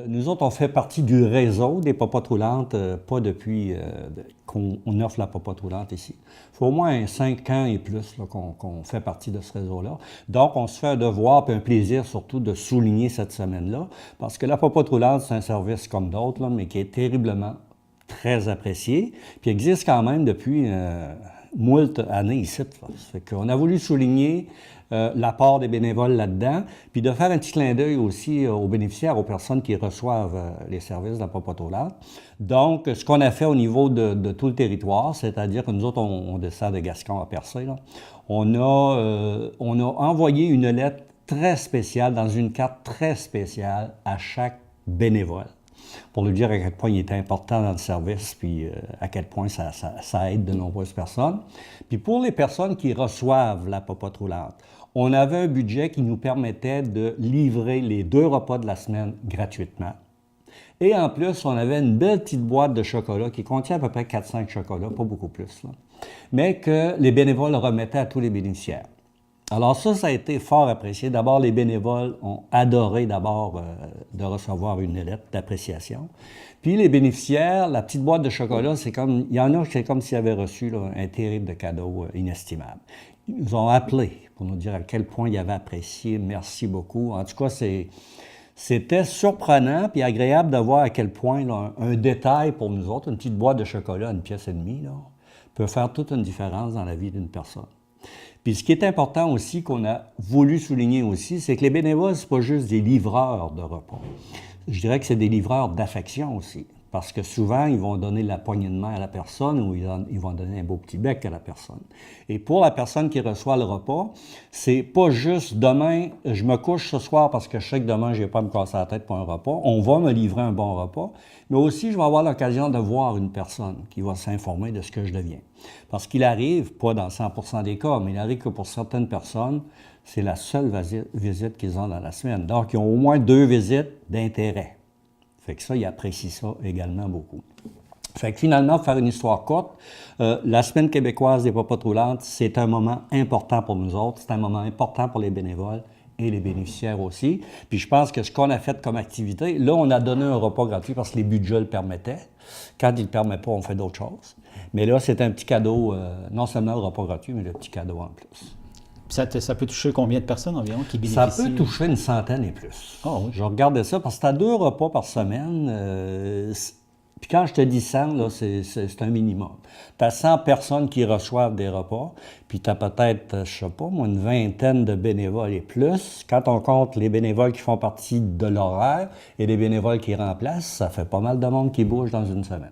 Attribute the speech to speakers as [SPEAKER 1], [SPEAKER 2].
[SPEAKER 1] Nous autres, on fait partie du réseau des popotes roulantes, pas depuis qu'on offre la popote roulante ici. Il faut au moins 5 ans et plus qu'on fait partie de ce réseau-là. Donc, on se fait un devoir et un plaisir surtout de souligner cette semaine-là, parce que la popote roulante, c'est un service comme d'autres, mais qui est terriblement très apprécié, puis existe quand même depuis moult années ici. Ça fait qu'on a voulu souligner l'apport des bénévoles là-dedans, puis de faire un petit clin d'œil aussi aux bénéficiaires, aux personnes qui reçoivent les services de la popote roulante. Donc, ce qu'on a fait au niveau de tout le territoire, c'est-à-dire que nous autres, on descend de Gascon à Percé, là, on a envoyé une lettre très spéciale, dans une carte très spéciale à chaque bénévole, pour lui dire à quel point il était important dans le service, puis à quel point ça aide de nombreuses personnes. Puis pour les personnes qui reçoivent la popote roulante, on avait un budget qui nous permettait de livrer les 2 repas de la semaine gratuitement. Et en plus, on avait une belle petite boîte de chocolat qui contient à peu près 4-5 chocolats, pas beaucoup plus, là, mais que les bénévoles remettaient à tous les bénéficiaires. Alors ça a été fort apprécié. D'abord, les bénévoles ont adoré d'abord de recevoir une lettre d'appréciation. Puis les bénéficiaires, la petite boîte de chocolat, il y en a, c'est comme s'ils avaient reçu là, un terrible de cadeau inestimable. Ils nous ont appelés pour nous dire à quel point ils avaient apprécié. Merci beaucoup. En tout cas, c'était surprenant puis agréable de voir à quel point là, un détail pour nous autres, une petite boîte de chocolat, 1,5 pièce, là, peut faire toute une différence dans la vie d'une personne. Puis ce qui est important aussi, qu'on a voulu souligner aussi, c'est que les bénévoles, ce n'est pas juste des livreurs de repas. Je dirais que c'est des livreurs d'affection aussi. Parce que souvent, ils vont donner la poignée de main à la personne ou ils vont donner un beau petit bec à la personne. Et pour la personne qui reçoit le repas, c'est pas juste demain, je me couche ce soir parce que je sais que demain, je n'ai pas à me casser la tête pour un repas. On va me livrer un bon repas, mais aussi, je vais avoir l'occasion de voir une personne qui va s'informer de ce que je deviens. Parce qu'il arrive, pas dans 100% des cas, mais il arrive que pour certaines personnes, c'est la seule visite qu'ils ont dans la semaine. Donc, ils ont au moins 2 visites d'intérêt. Fait que ça, ils apprécient ça également beaucoup. Fait que finalement, pour faire une histoire courte, la Semaine québécoise des popotes roulantes, c'est un moment important pour nous autres, c'est un moment important pour les bénévoles et les bénéficiaires aussi. Puis je pense que ce qu'on a fait comme activité, là, on a donné un repas gratuit parce que les budgets le permettaient. Quand ils ne le permettent pas, on fait d'autres choses. Mais là, c'est un petit cadeau, non seulement le repas gratuit, mais le petit cadeau en plus.
[SPEAKER 2] Ça peut toucher combien de personnes environ qui bénéficient?
[SPEAKER 1] Ça peut toucher une centaine et plus.
[SPEAKER 2] Oh, oui.
[SPEAKER 1] Je regardais ça parce que tu as 2 repas par semaine. Puis quand je te dis 100, là, c'est un minimum. Tu as 100 personnes qui reçoivent des repas, puis tu as peut-être, je sais pas, moi, une vingtaine de bénévoles et plus. Quand on compte les bénévoles qui font partie de l'horaire et les bénévoles qui remplacent, ça fait pas mal de monde qui bouge dans une semaine.